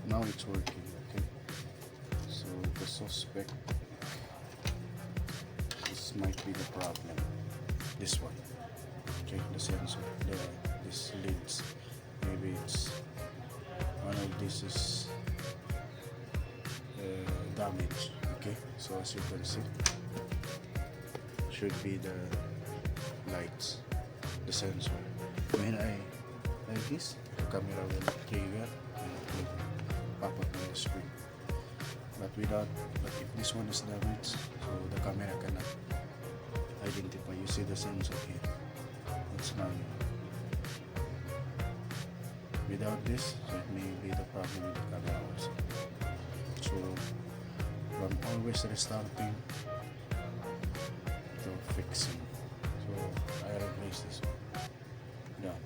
Now it's working. Okay, so the suspect, this might be the problem, this one. Okay, the sensor, this leads, maybe it's one of this is damaged. Okay, so as you can see, should be the lights, the sensor. When I like this, the camera will trigger and it will pop up on the screen. But if this one is damaged, so the camera cannot identify. You see the sensor here, it's manual. Without this, so it may be the problem with the camera also. So from always restarting to fixing. So I replace this one. Done.